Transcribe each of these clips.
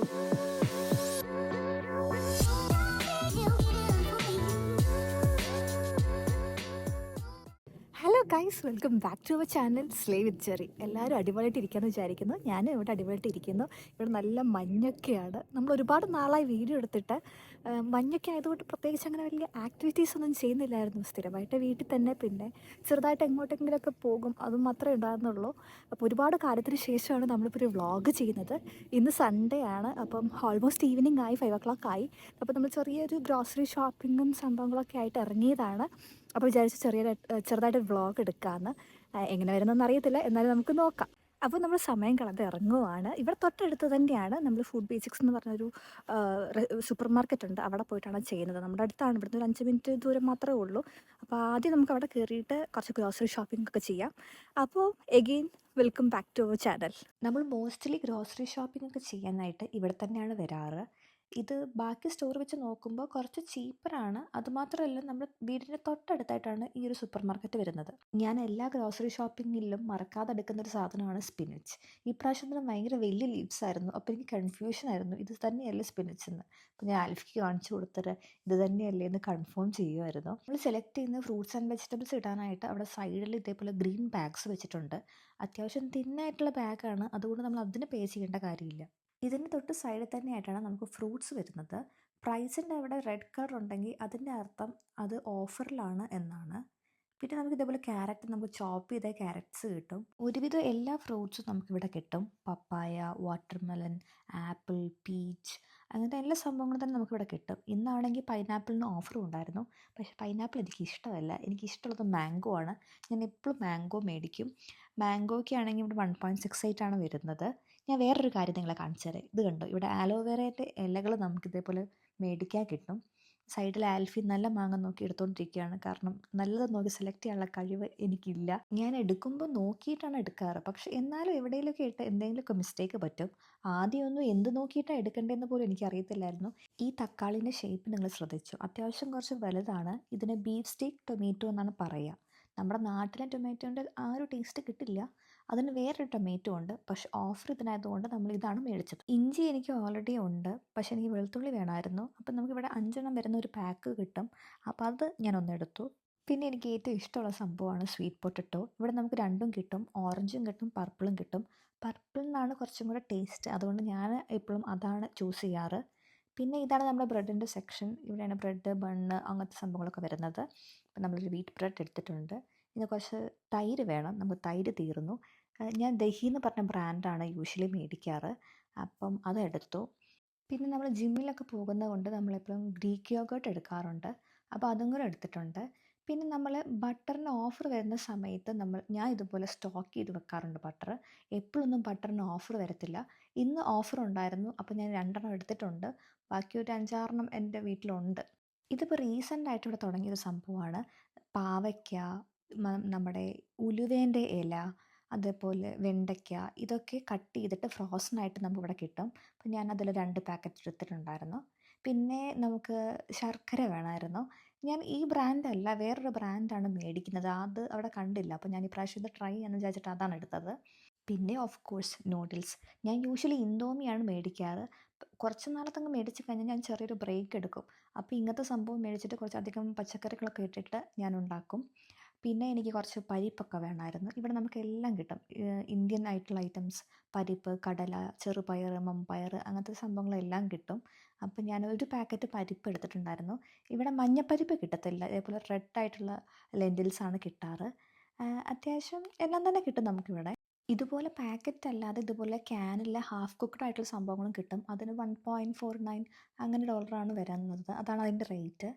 Hello guys, welcome back to our channel slay with Cherry. എല്ലാവരും അടിപൊളിയായിട്ട് ഇരിക്കാമെന്ന് വിചാരിക്കുന്നു. ഞാനും ഇവിടെ അടിപൊളിയായിട്ട് ഇരിക്കുന്നു. ഇവിടെ നല്ല മഞ്ഞൊക്കെയാണ്. നമ്മൾ ഒരുപാട് നാളായി വീഡിയോ എടുത്തിട്ട്. മഞ്ഞൊക്കെ ആയതുകൊണ്ട് പ്രത്യേകിച്ച് അങ്ങനെ വലിയ ആക്ടിവിറ്റീസ് ഒന്നും ചെയ്യുന്നില്ലായിരുന്നു. സ്ഥിരമായിട്ട് വീട്ടിൽ തന്നെ, പിന്നെ ചെറുതായിട്ട് എങ്ങോട്ടെങ്കിലുമൊക്കെ പോകും, അതും മാത്രമേ ഉണ്ടായിരുന്നുള്ളൂ. അപ്പോൾ ഒരുപാട് കാലത്തിന് ശേഷമാണ് നമ്മളിപ്പോൾ ഒരു വ്ളോഗ് ചെയ്യുന്നത്. ഇന്ന് സൺഡേ ആണ്, അപ്പം ഓൾമോസ്റ്റ് ഈവനിങ് ആയി, 5 o'clock ആയി. അപ്പോൾ നമ്മൾ ചെറിയൊരു ഗ്രോസറി ഷോപ്പിങ്ങും സംഭവങ്ങളൊക്കെ ആയിട്ട് ഇറങ്ങിയതാണ്. അപ്പോൾ വിചാരിച്ചു ചെറുതായിട്ട് വ്ളോഗ് എടുക്കാമെന്ന്. എങ്ങനെ വരുന്നതെന്ന് അറിയത്തില്ല, എന്നാലും നമുക്ക് നോക്കാം. അപ്പോൾ നമ്മൾ സമയം കളഞ്ഞ് ഇറങ്ങുവാണ്. ഇവിടെ തൊട്ടടുത്ത് തന്നെയാണ് നമ്മൾ ഫുഡ് ബേസിക്സ് എന്ന് പറഞ്ഞൊരു സൂപ്പർ മാർക്കറ്റ് ഉണ്ട്. അവിടെ പോയിട്ടാണ് ചെയ്യുന്നത്. നമ്മുടെ അടുത്താണ്, ഇവിടുന്ന് ഒരു 5 മിനിറ്റ് ദൂരം മാത്രമേ ഉള്ളൂ. അപ്പോൾ ആദ്യം നമുക്ക് അവിടെ കയറിയിട്ട് കുറച്ച് ഗ്രോസറി ഷോപ്പിംഗ് ഒക്കെ ചെയ്യാം. അപ്പോൾ again welcome back to our channel. നമ്മൾ മോസ്റ്റ്ലി ഗ്രോസറി ഷോപ്പിംഗ് ഒക്കെ ചെയ്യാനായിട്ട് ഇവിടെ തന്നെയാണ് വരാറ്. ഇത് ബാക്കി സ്റ്റോർ വെച്ച് നോക്കുമ്പോൾ കുറച്ച് ചീപ്പറാണ്. അതുമാത്രമല്ല, നമ്മുടെ വീടിൻ്റെ തൊട്ടടുത്തായിട്ടാണ് ഈ ഒരു സൂപ്പർ മാർക്കറ്റ് വരുന്നത്. ഞാൻ എല്ലാ ഗ്രോസറി ഷോപ്പിങ്ങിലും മറക്കാതെ എടുക്കുന്ന ഒരു സാധനമാണ് സ്പിനച്ച്. ഈ പ്രാവശ്യത്തിന് ഭയങ്കര വലിയ ലീവ്സ് ആയിരുന്നു. അപ്പോൾ എനിക്ക് കൺഫ്യൂഷൻ ആയിരുന്നു, ഇത് തന്നെയല്ലേ സ്പിനച്ച് എന്ന്. അപ്പോൾ ഞാൻ ആൽഫിക്ക് കാണിച്ചു കൊടുത്തിട്ട് ഇത് തന്നെയല്ലേ എന്ന് കൺഫേം ചെയ്യുമായിരുന്നു. നമ്മൾ സെലക്ട് ചെയ്യുന്ന ഫ്രൂട്ട്സ് ആൻഡ് വെജിറ്റബിൾസ് ഇടാനായിട്ട് അവിടെ സൈഡിൽ ഇതേപോലെ ഗ്രീൻ ബാഗ്സ് വെച്ചിട്ടുണ്ട്. അത്യാവശ്യം തിന്നായിട്ടുള്ള ബാഗാണ്, അതുകൊണ്ട് നമ്മൾ അതിന് പേ ചെയ്യേണ്ട കാര്യമില്ല. ഇതിന് തൊട്ട് സൈഡിൽ തന്നെയായിട്ടാണ് നമുക്ക് ഫ്രൂട്ട്സ് വരുന്നത്. പ്രൈസിൻ്റെ അവിടെ റെഡ് കളർ ഉണ്ടെങ്കിൽ അതിൻ്റെ അർത്ഥം അത് ഓഫറിലാണ് എന്നാണ്. പിന്നെ നമുക്ക് ഇതേപോലെ ക്യാരറ്റ്, നമുക്ക് ചോപ്പ് ചെയ്ത ക്യാരറ്റ്സ് കിട്ടും. ഒരുവിധം എല്ലാ ഫ്രൂട്ട്സും നമുക്കിവിടെ കിട്ടും. പപ്പായ, വാട്ടർമെലൺ, ആപ്പിൾ, പീച്ച്, അങ്ങനത്തെ എല്ലാ സംഭവങ്ങളും തന്നെ നമുക്കിവിടെ കിട്ടും. ഇന്നാണെങ്കിൽ പൈനാപ്പിളിന് ഓഫറും ഉണ്ടായിരുന്നു. പക്ഷേ പൈനാപ്പിൾ എനിക്ക് ഇഷ്ടമല്ല. എനിക്കിഷ്ടമുള്ളത് മാംഗോ ആണ്. ഞാൻ എപ്പോഴും മാംഗോ മേടിക്കും. മാംഗോയ്ക്ക് ആണെങ്കിൽ ഇവിടെ 1.68 ആണ് വരുന്നത്. ഞാൻ വേറൊരു കാര്യം നിങ്ങളെ കാണിച്ചു തരാം. ഇത് കണ്ടോ, ഇവിടെ ആലോവേറയുടെ ഇലകൾ നമുക്കിതേപോലെ മേടിക്കാൻ കിട്ടും. സൈഡിൽ ആൽഫി നല്ല മാങ്ങ നോക്കി എടുത്തുകൊണ്ടിരിക്കുകയാണ്. കാരണം നല്ലത് നോക്കി സെലക്ട് ചെയ്യാനുള്ള കഴിവ് എനിക്കില്ല. ഞാൻ എടുക്കുമ്പോൾ നോക്കിയിട്ടാണ് എടുക്കാറ്. പക്ഷെ എന്നാലും എവിടെയെങ്കിലുമൊക്കെ ഇട്ട് എന്തെങ്കിലുമൊക്കെ മിസ്റ്റേക്ക് പറ്റും. ആദ്യമൊന്നും എന്ത് നോക്കിയിട്ടാണ് എടുക്കേണ്ടതെന്ന് പോലും എനിക്കറിയത്തില്ലായിരുന്നു. ഈ തക്കാളിൻ്റെ ഷേപ്പ് നിങ്ങൾ ശ്രദ്ധിച്ചു, അത്യാവശ്യം കുറച്ച് വലുതാണ്. ഇതിന് ബീഫ് സ്റ്റീക്ക് ടൊമാറ്റോ എന്നാണ് പറയുക. നമ്മുടെ നാട്ടിലെ ടൊമാറ്റോൻ്റെ ആ ഒരു ടേസ്റ്റ് കിട്ടില്ല. അതിന് വേറൊരു ടൊമാറ്റോ ഉണ്ട്. പക്ഷെ ഓഫർ ഇതിനായതുകൊണ്ട് നമ്മൾ ഇതാണ് മേടിച്ചത്. ഇഞ്ചി എനിക്ക് ഓൾറെഡി ഉണ്ട്, പക്ഷെ എനിക്ക് വെളുത്തുള്ളി വേണമായിരുന്നു. അപ്പം നമുക്കിവിടെ 5 വരുന്ന ഒരു പാക്ക് കിട്ടും. അപ്പോൾ അത് ഞാനൊന്നെടുത്തു. പിന്നെ എനിക്ക് ഏറ്റവും ഇഷ്ടമുള്ള സംഭവമാണ് സ്വീറ്റ് പൊട്ടറ്റോ. ഇവിടെ നമുക്ക് രണ്ടും കിട്ടും, ഓറഞ്ചും കിട്ടും, പർപ്പിളും കിട്ടും. പർപ്പിളിനാണ് കുറച്ചും കൂടെ ടേസ്റ്റ്, അതുകൊണ്ട് ഞാൻ എപ്പോഴും അതാണ് ചൂസ് ചെയ്യാറ്. പിന്നെ ഇതാണ് നമ്മുടെ ബ്രെഡിൻ്റെ സെക്ഷൻ. ഇവിടെയാണ് ബ്രെഡ്, ബണ്ണ്, അങ്ങനത്തെ സംഭവങ്ങളൊക്കെ വരുന്നത്. അപ്പം നമ്മളൊരു വീറ്റ് ബ്രെഡ് എടുത്തിട്ടുണ്ട്. ഇനി കുറച്ച് തൈര് വേണം, നമുക്ക് തൈര് തീർന്നു. ഞാൻ ദഹി എന്ന് പറഞ്ഞ ബ്രാൻഡാണ് യൂഷ്വലി മേടിക്കാറ്. അപ്പം അതെടുത്തു. പിന്നെ നമ്മൾ ജിമ്മിലൊക്കെ പോകുന്നത് കൊണ്ട് നമ്മളെപ്പോഴും ഗ്രീക്ക് യോഗേർട്ട് എടുക്കാറുണ്ട്. അപ്പോൾ അതും കൂടെ എടുത്തിട്ടുണ്ട്. പിന്നെ നമ്മൾ ബട്ടറിന് ഓഫർ വരുന്ന സമയത്ത് ഞാൻ ഇതുപോലെ സ്റ്റോക്ക് ചെയ്ത് വെക്കാറുണ്ട് ബട്ടർ. എപ്പോഴൊന്നും ബട്ടറിന് ഓഫർ വരത്തില്ല. ഇന്ന് ഓഫർ ഉണ്ടായിരുന്നു, അപ്പോൾ ഞാൻ 2 എടുത്തിട്ടുണ്ട്. ബാക്കി ഒരു 5-6 എൻ്റെ വീട്ടിലുണ്ട്. ഇതിപ്പോൾ റീസെൻ്റായിട്ട് ഇവിടെ തുടങ്ങിയൊരു സംഭവമാണ്. പാവയ്ക്ക, നമ്മുടെ ഉലുവേൻ്റെ ഇല, അതേപോലെ വെണ്ടയ്ക്ക, ഇതൊക്കെ കട്ട് ചെയ്തിട്ട് ഫ്രോസണായിട്ട് നമുക്കിവിടെ കിട്ടും. അപ്പം ഞാനതിൽ 2 പാക്കറ്റ് എടുത്തിട്ടുണ്ടായിരുന്നു. പിന്നെ നമുക്ക് ശർക്കര വേണമായിരുന്നു. ഞാൻ ഈ ബ്രാൻഡല്ല, വേറൊരു ബ്രാൻഡാണ് മേടിക്കുന്നത്. അത് അവിടെ കണ്ടില്ല, അപ്പോൾ ഞാൻ ഇപ്രാവശ്യം ഇത് ട്രൈ ചെയ്യാമെന്ന് വിചാരിച്ചിട്ട് അതാണ് എടുത്തത്. പിന്നെ ഓഫ് കോഴ്സ് നൂഡിൽസ്. ഞാൻ യൂഷ്വലി ഇൻഡോമിയാണ് മേടിക്കാറ്. കുറച്ച് നാളത്തങ്ങ് മേടിച്ച് കഴിഞ്ഞാൽ ഞാൻ ചെറിയൊരു ബ്രേക്ക് എടുക്കും. അപ്പോൾ ഇങ്ങനത്തെ സംഭവം മേടിച്ചിട്ട് കുറച്ചധികം പച്ചക്കറികളൊക്കെ ഇട്ടിട്ട് ഞാൻ ഉണ്ടാക്കും. പിന്നെ എനിക്ക് കുറച്ച് പരിപ്പൊക്കെ വേണമായിരുന്നു. ഇവിടെ നമുക്കെല്ലാം കിട്ടും, ഇന്ത്യൻ ആയിട്ടുള്ള ഐറ്റംസ്. പരിപ്പ്, കടല, ചെറുപയർ, മമ്പയർ, അങ്ങനത്തെ സംഭവങ്ങളെല്ലാം കിട്ടും. അപ്പം ഞാൻ ഒരു പാക്കറ്റ് പരിപ്പ് എടുത്തിട്ടുണ്ടായിരുന്നു. ഇവിടെ മഞ്ഞപ്പരിപ്പ് കിട്ടത്തില്ല, അതേപോലെ റെഡ് ആയിട്ടുള്ള ലെൻറ്റിൽസാണ് കിട്ടാറ്. അത്യാവശ്യം എല്ലാം തന്നെ കിട്ടും നമുക്കിവിടെ. ഇതുപോലെ പാക്കറ്റ് അല്ലാതെ ഇതുപോലെ ക്യാനിലെ ഹാഫ് കുക്ക്ഡ് ആയിട്ടുള്ള സംഭവങ്ങളും കിട്ടും. അതിന് 1.49 അങ്ങനെ ഡോളറാണ് വരുന്നത്. അതാണ് അതിൻ്റെ റേറ്റ്.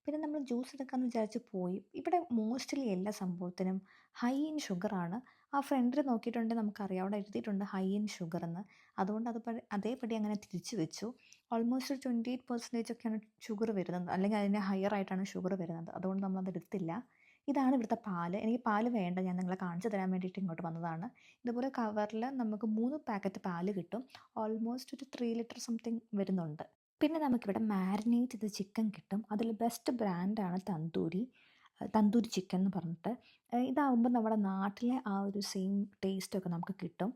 പിന്നെ നമ്മൾ ജ്യൂസ് എടുക്കാമെന്ന് വിചാരിച്ച് പോയി. ഇവിടെ മോസ്റ്റ്ലി എല്ലാ സംഭവത്തിനും ഹൈ ഇൻ ഷുഗറാണ്. ആ ഫ്രണ്ടിൽ നോക്കിയിട്ടുണ്ടെങ്കിൽ നമുക്കറിയാം, അവിടെ എഴുതിയിട്ടുണ്ട് ഹൈ ഇൻ ഷുഗർ എന്ന്. അതുകൊണ്ട് അതേപടി അങ്ങനെ തിരിച്ചു വെച്ചു. ഓൾമോസ്റ്റ് ഒരു 28% ഒക്കെയാണ് ഷുഗർ വരുന്നത്, അല്ലെങ്കിൽ അതിന് ഹയർ ആയിട്ടാണ് ഷുഗർ വരുന്നത്. അതുകൊണ്ട് നമ്മളത് എടുത്തില്ല. ഇതാണ് ഇവിടുത്തെ പാല്. എനിക്ക് പാല് വേണ്ട, ഞാൻ നിങ്ങളെ കാണിച്ചു തരാൻ വേണ്ടിയിട്ട് ഇങ്ങോട്ട് വന്നതാണ്. ഇതുപോലെ കവറിൽ നമുക്ക് 3 പാക്കറ്റ് പാല് കിട്ടും. ഓൾമോസ്റ്റ് ഒരു 3 ലിറ്റർ സംതിങ് വരുന്നുണ്ട്. പിന്നെ നമുക്കിവിടെ മാരിനേറ്റ് ചെയ്ത ചിക്കൻ കിട്ടും. അതിൽ ബെസ്റ്റ് ബ്രാൻഡാണ് തന്തൂരി ചിക്കൻ എന്ന് പറഞ്ഞിട്ട്. ഇതാവുമ്പോൾ നമ്മുടെ നാട്ടിലെ ആ ഒരു സെയിം ടേസ്റ്റൊക്കെ നമുക്ക് കിട്ടും.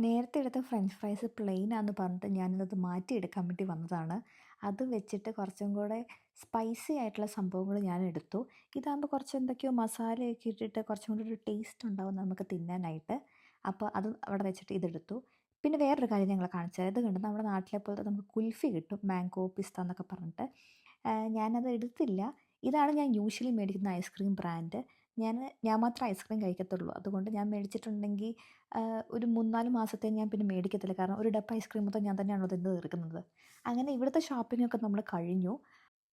നേരത്തെ എടുത്ത ഫ്രഞ്ച് ഫ്രൈസ് പ്ലെയിനാന്ന് പറഞ്ഞിട്ട് ഞാനത് മാറ്റിയെടുക്കാൻ വേണ്ടി വന്നതാണ്. അത് വെച്ചിട്ട് കുറച്ചും കൂടെ സ്പൈസി ആയിട്ടുള്ള സംഭവങ്ങൾ ഞാൻ എടുത്തു. ഇതാകുമ്പോൾ കുറച്ച് എന്തൊക്കെയോ മസാലയൊക്കെ ഇട്ടിട്ട് കുറച്ചും കൂടി ഒരു ടേസ്റ്റ് ഉണ്ടാവും നമുക്ക് തിന്നാനായിട്ട്. അപ്പോൾ അത് അവിടെ വെച്ചിട്ട് ഇതെടുത്തു. പിന്നെ വേറൊരു കാര്യം ഞങ്ങളെ കാണിച്ചു തരാം. ഇത് കണ്ടോ, നമ്മുടെ നാട്ടിലെ പോലത്തെ നമുക്ക് കുൽഫി കിട്ടും, മാംഗോ പിസ്ത എന്നൊക്കെ പറഞ്ഞിട്ട്. ഞാനത് എടുത്തില്ല. ഇതാണ് ഞാൻ യൂഷ്വലി മേടിക്കുന്ന ഐസ്ക്രീം ബ്രാൻഡ്. ഞാൻ മാത്രമേ ഐസ്ക്രീം കഴിക്കത്തുള്ളൂ. അതുകൊണ്ട് ഞാൻ മേടിച്ചിട്ടുണ്ടെങ്കിൽ ഒരു 3-4 മാസത്തേക്ക് ഞാൻ പിന്നെ മേടിക്കത്തില്ല. കാരണം ഒരു ഡപ്പ ഐസ്ക്രീം മൊത്തം ഞാൻ തന്നെയാണല്ലോ തിന്ന് തീർക്കുന്നത്. അങ്ങനെ ഇവിടുത്തെ ഷോപ്പിങ്ങൊക്കെ നമ്മൾ കഴിഞ്ഞു.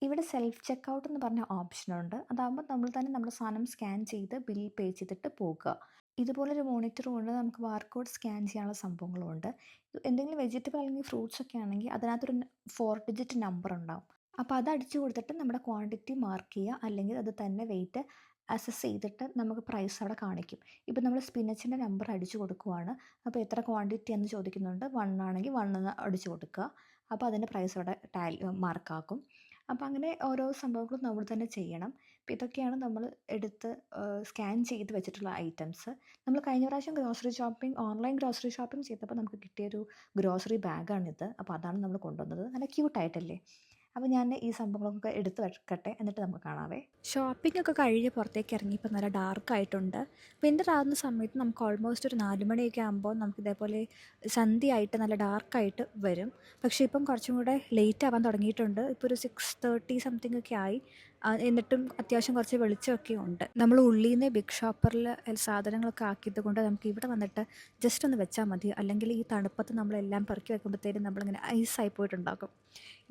ഇവിടെ സെൽഫ് ചെക്കൗട്ട് എന്ന് പറഞ്ഞ ഓപ്ഷനുണ്ട്. അതാകുമ്പോൾ നമ്മൾ തന്നെ നമ്മുടെ സാധനം സ്കാൻ ചെയ്ത് ബിൽ പേ ചെയ്തിട്ട് പോകുക. ഇതുപോലൊരു മോണിറ്ററും ഉണ്ട്. നമുക്ക് ബാർകോഡ് സ്കാൻ ചെയ്യാനുള്ള സംഭവങ്ങളും ഉണ്ട്. എന്തെങ്കിലും വെജിറ്റബിൾ അല്ലെങ്കിൽ ഫ്രൂട്ട്സ് ഒക്കെ ആണെങ്കിൽ അതിനകത്തൊരു 4 ഡിജിറ്റ് നമ്പർ ഉണ്ടാവും. അപ്പോൾ അത് അടിച്ചു കൊടുത്തിട്ട് നമ്മുടെ ക്വാണ്ടിറ്റി മാർക്ക് ചെയ്യുക, അല്ലെങ്കിൽ അത് തന്നെ വെയിറ്റ് അസസ് ചെയ്തിട്ട് നമുക്ക് പ്രൈസ് അവിടെ കാണിക്കും. ഇപ്പോൾ നമ്മൾ സ്പിനച്ചിൻ്റെ നമ്പർ അടിച്ചു കൊടുക്കുവാണ്. അപ്പോൾ എത്ര ക്വാണ്ടിറ്റി എന്ന് ചോദിക്കുന്നുണ്ട്. 1 ആണെങ്കിൽ 1 എന്ന് അടിച്ചു കൊടുക്കുക. അപ്പോൾ അതിൻ്റെ പ്രൈസ് അവിടെ മാർക്കാക്കും. അപ്പോൾ അങ്ങനെ ഓരോ സംഭവങ്ങളും നമ്മൾ തന്നെ ചെയ്യണം. അപ്പോൾ ഇതൊക്കെയാണ് നമ്മൾ എടുത്ത് സ്കാൻ ചെയ്ത് വെച്ചിട്ടുള്ള ഐറ്റംസ്. നമ്മൾ കഴിഞ്ഞ പ്രാവശ്യം ഓൺലൈൻ ഗ്രോസറി ഷോപ്പിംഗ് ചെയ്തപ്പോൾ നമുക്ക് കിട്ടിയൊരു ഗ്രോസറി ബാഗാണിത്. അപ്പോൾ അതാണ് നമ്മൾ കൊണ്ടുവന്നത്. നല്ല ക്യൂട്ടായിട്ടല്ലേ? അപ്പോൾ ഞാൻ ഈ സംഭവങ്ങളൊക്കെ എടുത്ത് വെക്കട്ടെ, എന്നിട്ട് നമുക്ക് കാണാവേ. ഷോപ്പിംഗ് ഒക്കെ കഴിഞ്ഞ് പുറത്തേക്ക് ഇറങ്ങിയപ്പോൾ നല്ല ഡാർക്കായിട്ടുണ്ട്. വിൻ്റർ ആകുന്ന സമയത്ത് നമുക്ക് ഓൾമോസ്റ്റ് ഒരു 4 മണിയൊക്കെ ആകുമ്പോൾ നമുക്ക് ഇതേപോലെ സന്ധ്യയായിട്ട് നല്ല ഡാർക്കായിട്ട് വരും. പക്ഷേ ഇപ്പം കുറച്ചും കൂടെ ലേറ്റ് ആവാൻ തുടങ്ങിയിട്ടുണ്ട്. ഇപ്പോൾ ഒരു 6:30 സംതിങ് ഒക്കെ ആയി. എന്നിട്ടും അത്യാവശ്യം കുറച്ച് വെളിച്ചമൊക്കെ ഉണ്ട്. നമ്മൾ ഉള്ളിൽ നിന്ന് ബിഗ് ഷോപ്പറിൽ സാധനങ്ങളൊക്കെ ആക്കിയത് കൊണ്ട് നമുക്ക് ഇവിടെ വന്നിട്ട് ജസ്റ്റ് ഒന്ന് വെച്ചാൽ മതി. അല്ലെങ്കിൽ ഈ തണുപ്പത്ത് നമ്മളെല്ലാം പെറുക്കി വെക്കുമ്പോഴത്തേനും നമ്മളിങ്ങനെ ഐസായി പോയിട്ടുണ്ടാകും.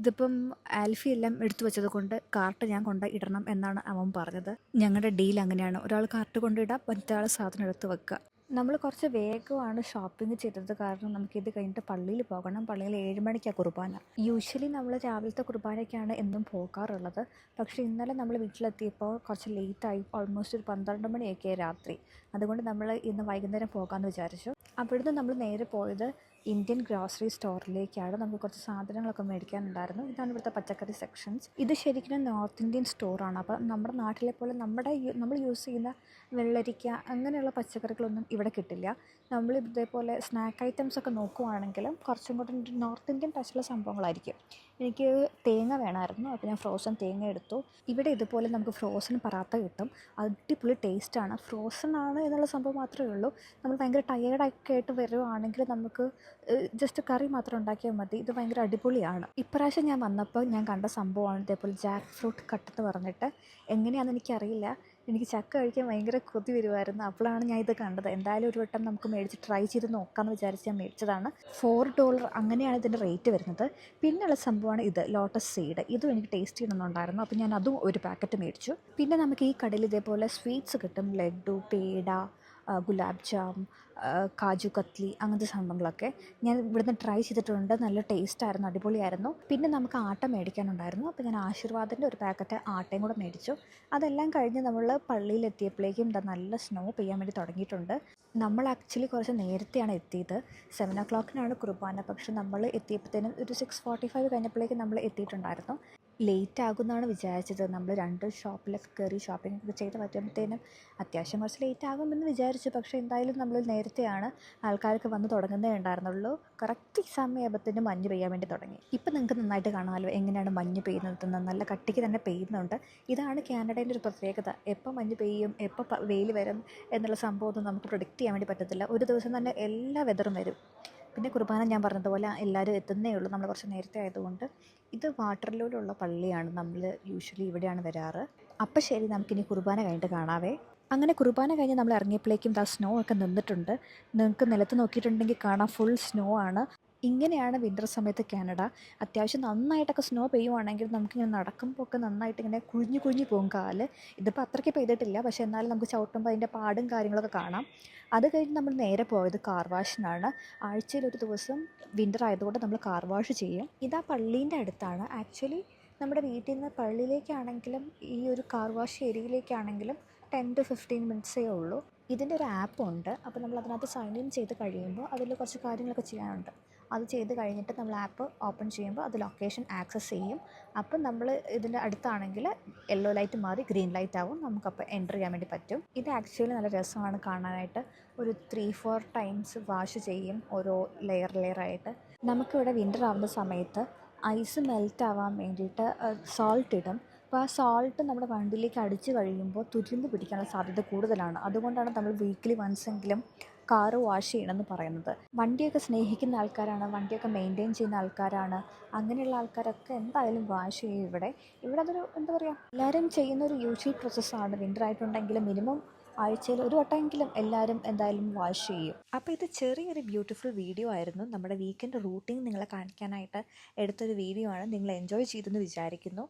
ഇതിപ്പം ആൽഫി എല്ലാം എടുത്തു വെച്ചത് കൊണ്ട് കാർട്ട് ഞാൻ കൊണ്ട് ഇടണം എന്നാണ് അവൻ പറഞ്ഞത്. ഞങ്ങളുടെ ഡീൽ അങ്ങനെയാണ്. ഒരാൾ കാർട്ട് കൊണ്ടിടുക, മറ്റൊരാൾ സാധനം എടുത്ത് വെക്കുക. നമ്മൾ കുറച്ച് വേഗമാണ് ഷോപ്പിംഗ് ചെയ്തത്. കാരണം നമുക്കിത് കഴിഞ്ഞിട്ട് പള്ളിയിൽ പോകണം. പള്ളിയിൽ 7 മണിക്കാണ് കുർബാന. യൂഷ്വലി നമ്മൾ രാവിലത്തെ കുർബാനയ്ക്കാണ് എന്നും പോകാറുള്ളത്. പക്ഷേ ഇന്നലെ നമ്മൾ വീട്ടിലെത്തിയപ്പോൾ കുറച്ച് ലേറ്റായി. ഓൾമോസ്റ്റ് ഒരു 12 മണിയൊക്കെ രാത്രി. അതുകൊണ്ട് നമ്മൾ ഇന്ന് വൈകുന്നേരം പോകാമെന്ന് വിചാരിച്ചു. അവിടുന്ന് നമ്മൾ നേരെ പോയത് ഇന്ത്യൻ ഗ്രോസറി സ്റ്റോറിലേക്കാണ്. നമുക്ക് കുറച്ച് സാധനങ്ങളൊക്കെ മേടിക്കാനുണ്ടായിരുന്നു. ഇതാണ് ഇവിടുത്തെ പച്ചക്കറി സെക്ഷൻസ്. ഇത് ശരിക്കും നോർത്ത് ഇന്ത്യൻ സ്റ്റോറാണ്. അപ്പോൾ നമ്മുടെ നാട്ടിലെ പോലെ നമ്മൾ യൂസ് ചെയ്യുന്ന വെള്ളരിക്ക അങ്ങനെയുള്ള പച്ചക്കറികളൊന്നും ഇവിടെ കിട്ടില്ല. നമ്മൾ ഇതേപോലെ സ്നാക്ക് ഐറ്റംസ് ഒക്കെ നോക്കുവാണെങ്കിലും കുറച്ചും കൂടെ നോർത്ത് ഇന്ത്യൻ ടച്ചുള്ള സംഭവങ്ങളായിരിക്കും. എനിക്ക് തേങ്ങ വേണമായിരുന്നു. അപ്പോൾ ഞാൻ ഫ്രോസൺ തേങ്ങ എടുത്തു. ഇവിടെ ഇതുപോലെ നമുക്ക് ഫ്രോസൺ പറാത്ത കിട്ടും. അടിപൊളി ടേസ്റ്റാണ്. ഫ്രോസൺ ആണ് എന്നുള്ള സംഭവം മാത്രമേ ഉള്ളൂ. നമ്മൾ ഭയങ്കര ടയേർഡൊക്കെ ആയിട്ട് വരുവാണെങ്കിൽ നമുക്ക് ജസ്റ്റ് കറി മാത്രം ഉണ്ടാക്കിയാൽ മതി. ഇത് ഭയങ്കര അടിപൊളിയാണ്. ഇപ്രാവശ്യം ഞാൻ വന്നപ്പോൾ ഞാൻ കണ്ട സംഭവമാണ് ഇതേപോലെ ജാക്ക് ഫ്രൂട്ട് കട്ടെന്ന് പറഞ്ഞിട്ട്. എങ്ങനെയാണെന്ന് എനിക്കറിയില്ല. എനിക്ക് ചക്ക കഴിക്കാൻ ഭയങ്കര കൊതി വരുമായിരുന്നു. അപ്പോഴാണ് ഞാൻ ഇത് കണ്ടത്. എന്തായാലും ഒരു വട്ടം നമുക്ക് മേടിച്ച് ട്രൈ ചെയ്ത് നോക്കാമെന്ന് വിചാരിച്ച് ഞാൻ മേടിച്ചതാണ്. $4 അങ്ങനെയാണ് ഇതിൻ്റെ റേറ്റ് വരുന്നത്. പിന്നെയുള്ള സംഭവമാണ് ഇത് ലോട്ടസ് സീഡ്. ഇതും എനിക്ക് ടേസ്റ്റ് ചെയ്യണമെന്നുണ്ടായിരുന്നു. അപ്പോൾ ഞാൻ അതും ഒരു പാക്കറ്റ് മേടിച്ചു. പിന്നെ നമുക്ക് ഈ കടയിൽ ഇതേപോലെ സ്വീറ്റ്സ് കിട്ടും. ലഡ്ഡു, പേട, ഗുലാബ് ജാം, കാജു കത്ലി, അങ്ങനത്തെ സംഭവങ്ങളൊക്കെ ഞാൻ ഇവിടുന്ന് ട്രൈ ചെയ്തിട്ടുണ്ട്. നല്ല ടേസ്റ്റായിരുന്നു, അടിപൊളിയായിരുന്നു. പിന്നെ നമുക്ക് ആട്ട മേടിക്കാനുണ്ടായിരുന്നു. അപ്പോൾ ഞാൻ ആശീർവാദിൻ്റെ ഒരു പാക്കറ്റ് ആട്ടയും കൂടെ മേടിച്ചു. അതെല്ലാം കഴിഞ്ഞ് നമ്മൾ പള്ളിയിലെത്തിയപ്പോഴേക്കും നല്ല സ്നോ പെയ്യാൻ വേണ്ടി തുടങ്ങിയിട്ടുണ്ട്. നമ്മൾ ആക്ച്വലി കുറച്ച് നേരത്തെയാണ് എത്തിയത്. 7 o'clockനാണ് കുർബാന. പക്ഷെ നമ്മൾ എത്തിയപ്പോഴത്തേനും ഒരു 6:45 കഴിഞ്ഞപ്പോഴേക്കും നമ്മൾ എത്തിയിട്ടുണ്ടായിരുന്നു. ലേറ്റ് ആകുമെന്നാണ് വിചാരിച്ചത്. നമ്മൾ 2 ഷോപ്പിലൊക്കെ കയറി ഷോപ്പിംഗ് ഒക്കെ ചെയ്ത് പറ്റുമ്പോഴത്തേനും അത്യാവശ്യം കുറച്ച് ലേറ്റ് ആകുമെന്ന് വിചാരിച്ചു. പക്ഷേ എന്തായാലും നമ്മൾ നേരത്തെയാണ്. ആൾക്കാരൊക്കെ വന്ന് തുടങ്ങുന്നേ ഉണ്ടായിരുന്നുള്ളൂ. കറക്റ്റ് ഈ സമയമാകുമ്പോഴത്തേനും മഞ്ഞ് പെയ്യാൻ വേണ്ടി തുടങ്ങി. ഇപ്പം നിങ്ങൾക്ക് നന്നായിട്ട് കാണാമല്ലോ എങ്ങനെയാണ് മഞ്ഞ് പെയ്യുന്നതെന്ന്. നല്ല കട്ടിക്ക് തന്നെ പെയ്യുന്നുണ്ട്. ഇതാണ് കാനഡേൻ്റെ ഒരു പ്രത്യേകത. എപ്പോൾ മഞ്ഞ് പെയ്യും, എപ്പോൾ വെയിൽ വരും എന്നുള്ള സംഭവമൊന്നും നമുക്ക് പ്രൊഡിക്റ്റ് ചെയ്യാൻ വേണ്ടി പറ്റത്തില്ല. ഒരു ദിവസം തന്നെ എല്ലാ വെതറും വരും. പിന്നെ കുർബാന ഞാൻ പറഞ്ഞതുപോലെ എല്ലാവരും എത്തുന്നേ ഉള്ളൂ. നമ്മൾ കുറച്ച് നേരത്തെ ആയതുകൊണ്ട്. ഇത് വാട്ടർലൂലുള്ള പള്ളിയാണ്. നമ്മൾ യൂഷ്വലി ഇവിടെയാണ് വരാറ്. അപ്പം ശരി, നമുക്കിനി കുർബാന കഴിഞ്ഞിട്ട് കാണാവേ. അങ്ങനെ കുർബാന കഴിഞ്ഞ് നമ്മൾ ഇറങ്ങിയപ്പോഴേക്കും സ്നോ ഒക്കെ നിന്നിട്ടുണ്ട്. നിങ്ങൾക്ക് നിലത്ത് നോക്കിയിട്ടുണ്ടെങ്കിൽ കാണാം, ഫുൾ സ്നോ ആണ്. ഇങ്ങനെയാണ് വിൻ്റർ സമയത്ത് കാനഡ. അത്യാവശ്യം നന്നായിട്ടൊക്കെ സ്നോ പെയ്യുവാണെങ്കിൽ നമുക്കിങ്ങനെ നടക്കുമ്പോൾ ഒക്കെ നന്നായിട്ട് ഇങ്ങനെ കുഴിഞ്ഞു കുഴിഞ്ഞു പോകും കാല്. ഇതിപ്പോൾ അത്രയ്ക്ക് പെയ്തിട്ടില്ല, പക്ഷേ എന്നാലും നമുക്ക് ചവിട്ടുമ്പോൾ അതിൻ്റെ പാടും കാര്യങ്ങളൊക്കെ കാണാം. അത് കഴിഞ്ഞ് നമ്മൾ നേരെ പോയത് കാർ വാഷിനാണ്. ആഴ്ചയിൽ ഒരു ദിവസം വിൻ്റർ ആയതുകൊണ്ട് നമ്മൾ കാർ വാഷ് ചെയ്യും. ഇതാ പള്ളീൻ്റെ അടുത്താണ്. ആക്ച്വലി നമ്മുടെ വീട്ടിൽ നിന്ന് പള്ളിയിലേക്കാണെങ്കിലും ഈ ഒരു കാർ വാഷ് ഏരിയയിലേക്കാണെങ്കിലും 10 to 15 മിനിറ്റ്സേ ഉള്ളൂ. ഇതിൻ്റെ ഒരു ആപ്പുണ്ട്. അപ്പോൾ നമ്മൾ അതിനകത്ത് സൈൻ ഇൻ ചെയ്ത് കഴിയുമ്പോൾ അതിൽ കുറച്ച് കാര്യങ്ങളൊക്കെ ചെയ്യാനുണ്ട്. അത് ചെയ്ത് കഴിഞ്ഞിട്ട് നമ്മൾ ആപ്പ് ഓപ്പൺ ചെയ്യുമ്പോൾ അത് ലൊക്കേഷൻ ആക്സസ് ചെയ്യും. അപ്പം നമ്മൾ ഇതിൻ്റെ അടുത്താണെങ്കിൽ യെല്ലോ ലൈറ്റ് മാറി ഗ്രീൻ ലൈറ്റ് ആവും, നമുക്കപ്പോൾ എൻ്റർ ചെയ്യാൻ വേണ്ടി പറ്റും. ഇത് ആക്ച്വലി നല്ല രസമാണ് കാണാനായിട്ട്. ഒരു 3-4 ടൈംസ് വാഷ് ചെയ്യും ഓരോ ലെയറായിട്ട്. നമുക്കിവിടെ വിൻ്റർ ആവുന്ന സമയത്ത് ഐസ് മെൽറ്റ് ആവാൻ വേണ്ടിയിട്ട് സോൾട്ട് ഇടും. അപ്പോൾ ആ സോൾട്ട് നമ്മുടെ വണ്ടിയിലേക്ക് അടിച്ച് കഴിയുമ്പോൾ തുരുമ്പ് പിടിക്കാനുള്ള സാധ്യത കൂടുതലാണ്. അതുകൊണ്ടാണ് നമ്മൾ വീക്ക്ലി വൺസെങ്കിലും കാറ് വാഷ് ചെയ്യണമെന്ന് പറയുന്നത്. വണ്ടിയൊക്കെ സ്നേഹിക്കുന്ന ആൾക്കാരാണ്, വണ്ടിയൊക്കെ മെയിൻറ്റെയിൻ ചെയ്യുന്ന ആൾക്കാരാണ്, അങ്ങനെയുള്ള ആൾക്കാരൊക്കെ എന്തായാലും വാഷ് ചെയ്യും ഇവിടെ. അതൊരു എന്താ പറയുക, എല്ലാവരും ചെയ്യുന്നൊരു യൂഷ്വൽ പ്രോസസ്സാണ്. വിൻ്റർ ആയിട്ടുണ്ടെങ്കിൽ മിനിമം ആഴ്ചയിൽ ഒരു വട്ടമെങ്കിലും എല്ലാവരും എന്തായാലും വാഷ് ചെയ്യും. അപ്പോൾ ഇത് ചെറിയൊരു ബ്യൂട്ടിഫുൾ വീഡിയോ ആയിരുന്നു. നമ്മുടെ വീക്കെൻഡ് റൂട്ടീൻ നിങ്ങളെ കാണിക്കാനായിട്ട് എടുത്തൊരു വീഡിയോ ആണ്. നിങ്ങൾ എൻജോയ് ചെയ്തെന്ന് വിചാരിക്കുന്നു.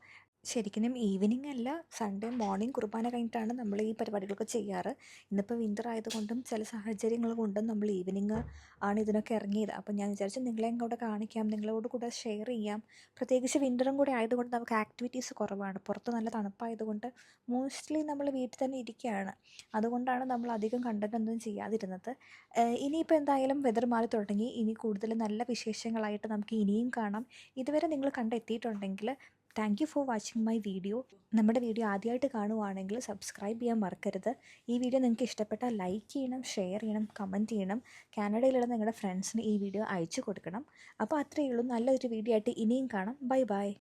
ശരിക്കും ഈവനിങ് അല്ല, സൺഡേ മോർണിംഗ് കുർബാന കഴിഞ്ഞിട്ടാണ് നമ്മൾ ഈ പരിപാടികളൊക്കെ ചെയ്യാറ്. ഇന്നിപ്പോൾ വിൻ്റർ ആയതുകൊണ്ടും ചില സാഹചര്യങ്ങൾ കൊണ്ടും നമ്മൾ ഈവനിങ് ആണ് ഇതിനൊക്കെ ഇറങ്ങിയത്. അപ്പോൾ ഞാൻ വിചാരിച്ചു നിങ്ങളെയും കൂടെ കാണിക്കാം, നിങ്ങളോട് കൂടെ ഷെയർ ചെയ്യാം. പ്രത്യേകിച്ച് വിൻ്ററും കൂടെ ആയതുകൊണ്ട് നമുക്ക് ആക്ടിവിറ്റീസ് കുറവാണ്. പുറത്ത് നല്ല തണുപ്പായതുകൊണ്ട് മോസ്റ്റ്ലി നമ്മൾ വീട്ടിൽ തന്നെ ഇരിക്കുകയാണ്. അതുകൊണ്ടാണ് നമ്മൾ അധികം കണ്ടൻ്റ് ഒന്നും ചെയ്യാതിരുന്നത്. ഇനിയിപ്പോൾ എന്തായാലും വെതർ മാറി തുടങ്ങി. ഇനി കൂടുതൽ നല്ല വിശേഷങ്ങളായിട്ട് നമുക്ക് ഇനിയും കാണാം. ഇതുവരെ നിങ്ങൾ കണ്ടെത്തിയിട്ടുണ്ടെങ്കിൽ thank you for watching my video. നമ്മുടെ വീഡിയോ ആദ്യമായിട്ട് കാണുവാണെങ്കിൽ സബ്സ്ക്രൈബ് ചെയ്യാൻ മറക്കരുത്. ഈ വീഡിയോ നിങ്ങൾക്ക് ഇഷ്ടപ്പെട്ടാൽ ലൈക്ക് ചെയ്യണം, ഷെയർ ചെയ്യണം, കമൻറ്റ് ചെയ്യണം. കാനഡയിലുള്ള നിങ്ങളുടെ ഫ്രണ്ട്സിന് ഈ വീഡിയോ അയച്ചു കൊടുക്കണം. അപ്പോൾ അത്രയേ ഉള്ളൂ. നല്ലൊരു വീഡിയോ ആയിട്ട് ഇനിയും കാണാം. Bye bye.